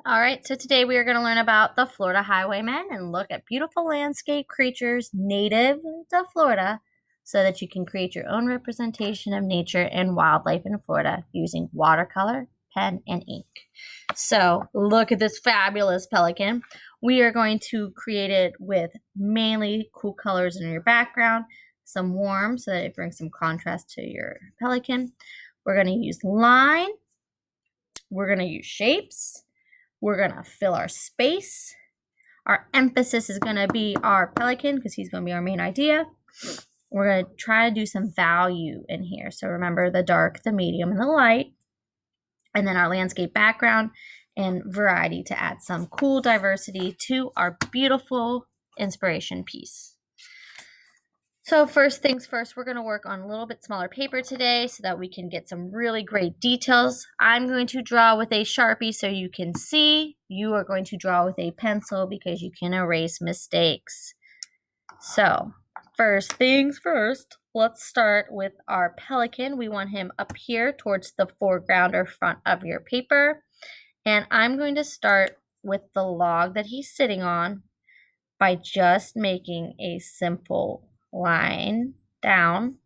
All right, so today we are going to learn about the Florida highwaymen and look at beautiful landscape creatures native to Florida so that you can create your own representation of nature and wildlife in Florida using watercolor, pen, and ink. So look at this fabulous pelican. We are going to create it with mainly cool colors in your background, some warm so that it brings some contrast to your pelican. We're going to use line. We're going to use shapes. We're going to fill our space. Our emphasis is going to be our pelican because he's going to be our main idea. We're going to try to do some value in here. So remember the dark, the medium, and the light. And then our landscape background and variety to add some cool diversity to our beautiful inspiration piece. So first things first, we're going to work on a little bit smaller paper today so that we can get some really great details. I'm going to draw with a Sharpie so you can see. You are going to draw with a pencil because you can erase mistakes. So first things first, let's start with our pelican. We want him up here towards the foreground or front of your paper. And I'm going to start with the log that he's sitting on by just making a simple line down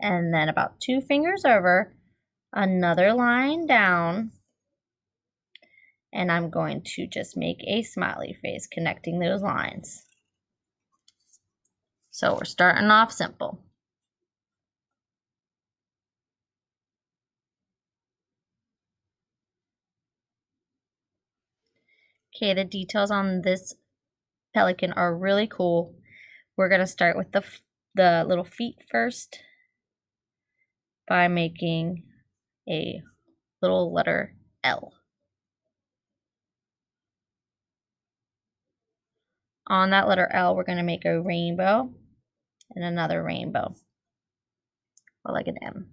and then about 2 fingers over, another line down, and I'm going to just make a smiley face connecting those lines. So we're starting off simple. Okay, the details on this pelican are really cool. We're going to start with the little feet first by making a little letter L. On that letter L, we're going to make a rainbow and another rainbow, or like an M.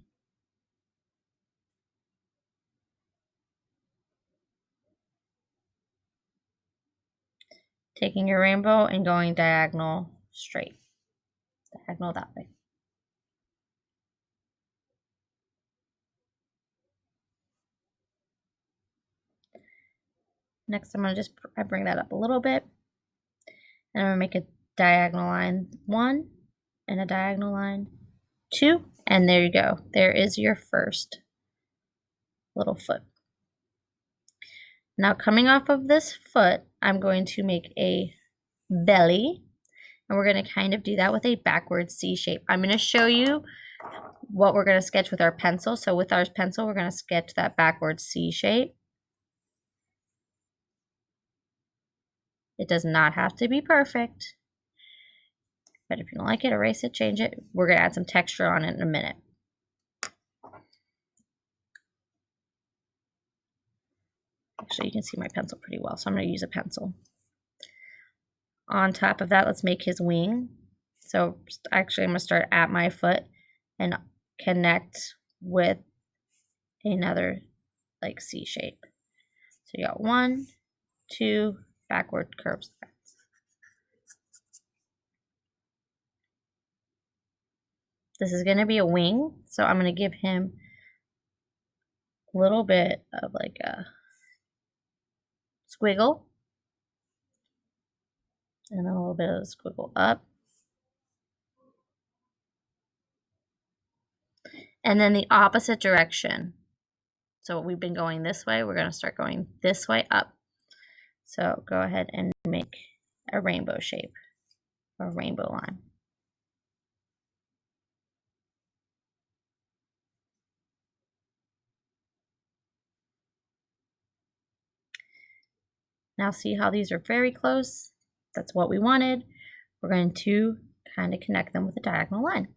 Taking your rainbow and going diagonal straight, diagonal that way. Next, I'm going to just bring that up a little bit. And I'm going to make a diagonal line 1 and a diagonal line 2. And there you go. There is your first little foot. Now coming off of this foot, I'm going to make a belly. And we're going to kind of do that with a backwards C shape. I'm going to show you what we're going to sketch with our pencil. So with our pencil, we're going to sketch that backwards C shape. It does not have to be perfect. But if you don't like it, erase it, change it. We're going to add some texture on it in a minute. Actually, you can see my pencil pretty well, so I'm going to use a pencil. On top of that, let's make his wing. So actually, I'm going to start at my foot and connect with another like C shape. So you got 1, 2, backward curves. This is going to be a wing, so I'm going to give him a little bit of like a squiggle. And then a little bit of a squiggle up. And then the opposite direction. So we've been going this way. We're going to start going this way up. So go ahead and make a rainbow shape, a rainbow line. Now see how these are very close? That's what we wanted. We're going to kind of connect them with a diagonal line.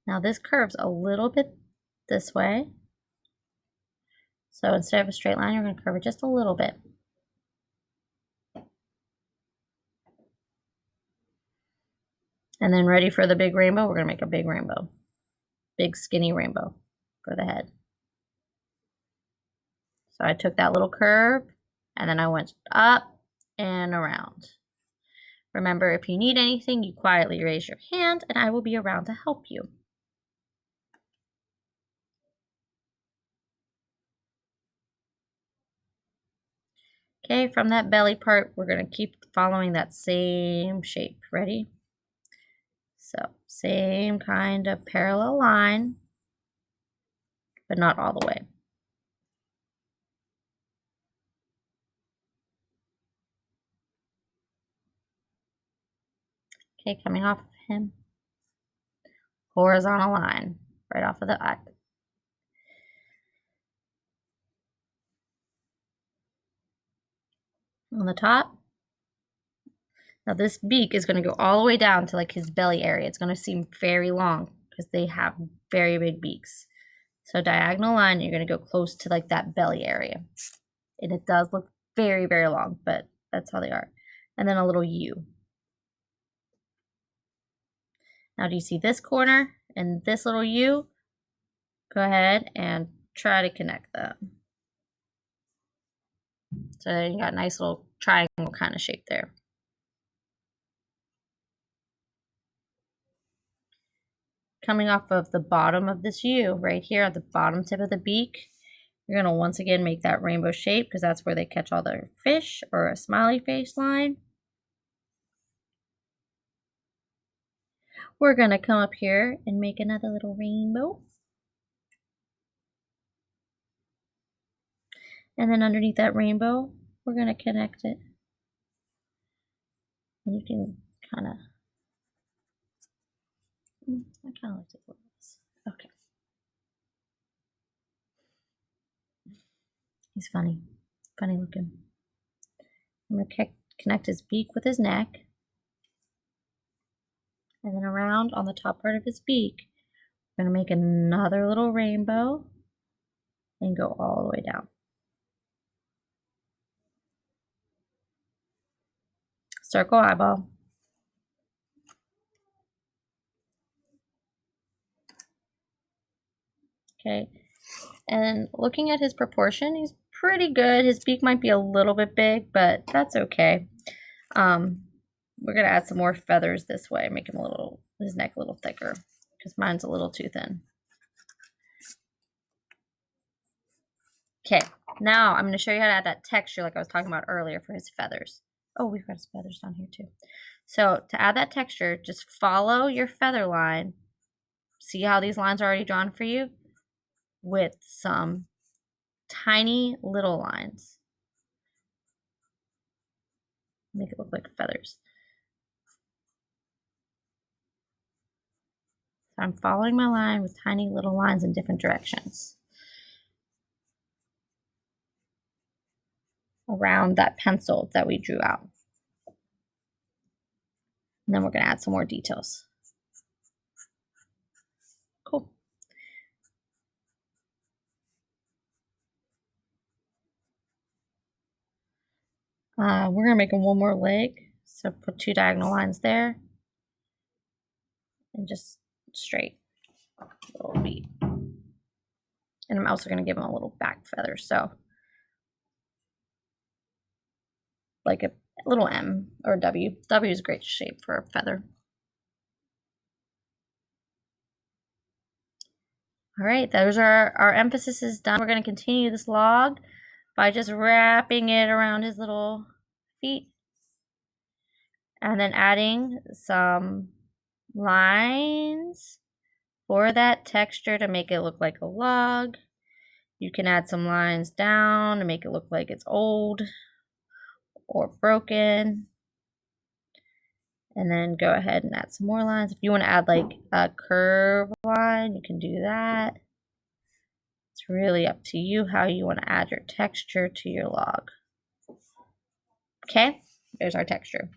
Now this curves a little bit this way. So instead of a straight line, you're going to curve it just a little bit. And then ready for the big rainbow, we're going to make a big rainbow. Big skinny rainbow for the head. So I took that little curve and then I went up and around. Remember, if you need anything, you quietly raise your hand and I will be around to help you. Okay, from that belly part, we're going to keep following that same shape. Ready? So, same kind of parallel line, but not all the way. Okay, coming off of him. Horizontal line, right off of the eye. On the top. Now this beak is going to go all the way down to like his belly area. It's going to seem very long because they have very big beaks. So diagonal line, you're going to go close to like that belly area. And it does look very, very long, but that's how they are. And then a little U. Now do you see this corner and this little U? Go ahead and try to connect them. So you got a nice little triangle kind of shape there. Coming off of the bottom of this U, right here at the bottom tip of the beak, you're going to once again make that rainbow shape because that's where they catch all their fish, or a smiley face line. We're going to come up here and make another little rainbow. And then underneath that rainbow, we're going to connect it. And you can kind of, I kind of like to do this. Okay. He's funny looking. I'm going to connect his beak with his neck. And then around on the top part of his beak, we're going to make another little rainbow and go all the way down. Circle eyeball. Okay. And looking at his proportion, he's pretty good. His beak might be a little bit big, but that's okay. We're going to add some more feathers this way, make him his neck a little thicker because mine's a little too thin. Okay, now I'm going to show you how to add that texture like I was talking about earlier for his feathers. Oh, we've got his feathers down here too. So to add that texture, just follow your feather line. See how these lines are already drawn for you? With some tiny little lines. Make it look like feathers. So I'm following my line with tiny little lines in different directions around that pencil that we drew out. And then we're going to add some more details. Cool. We're going to make him one more leg. So put 2 diagonal lines there. And just straight. Little beat. And I'm also going to give him a little back feather. So like a little M or W. W is a great shape for a feather. All right, those are our emphasis is done. We're going to continue this log by just wrapping it around his little feet and then adding some lines for that texture to make it look like a log. You can add some lines down to make it look like it's old or broken. And then go ahead and add some more lines. If you want to add like a curve line, you can do that. It's really up to you how you want to add your texture to your log. Okay, there's our texture.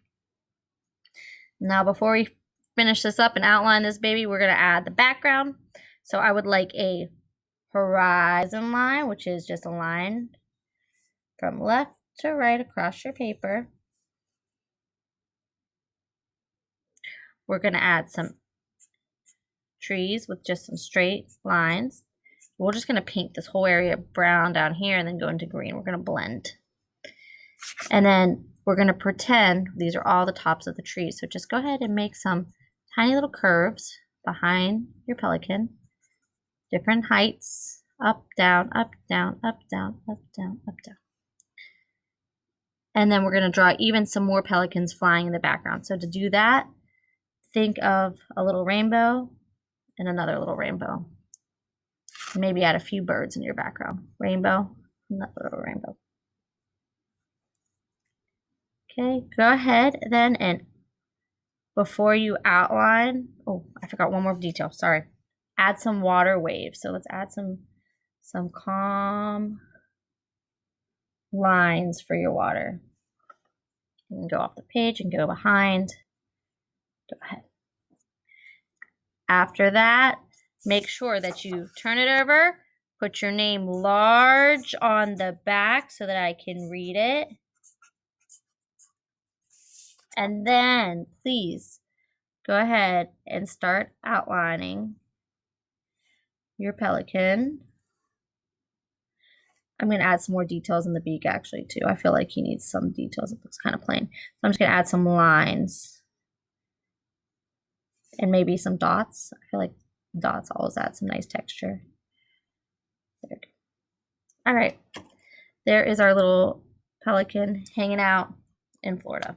Now before we finish this up and outline this baby, we're going to add the background. So I would like a horizon line, which is just a line from left to right across your paper. We're going to add some trees with just some straight lines. We're just going to paint this whole area brown down here and then go into green. We're going to blend. And then we're going to pretend these are all the tops of the trees. So just go ahead and make some tiny little curves behind your pelican, different heights, up, down, up, down, up, down, up, down, up, down. And then we're going to draw even some more pelicans flying in the background. So to do that, think of a little rainbow and another little rainbow. Maybe add a few birds in your background. Rainbow, another little rainbow. Okay, go ahead then, and before you outline, oh, I forgot one more detail, sorry. Add some water waves. So let's add some calm lines for your water. You can go off the page and go behind. Go ahead. After that, make sure that you turn it over, put your name large on the back so that I can read it. And then please go ahead and start outlining your pelican. I'm going to add some more details in the beak actually too. I feel like he needs some details. It looks kind of plain. So I'm just going to add some lines and maybe some dots. I feel like dots always add some nice texture. There. All right. There is our little pelican hanging out in Florida.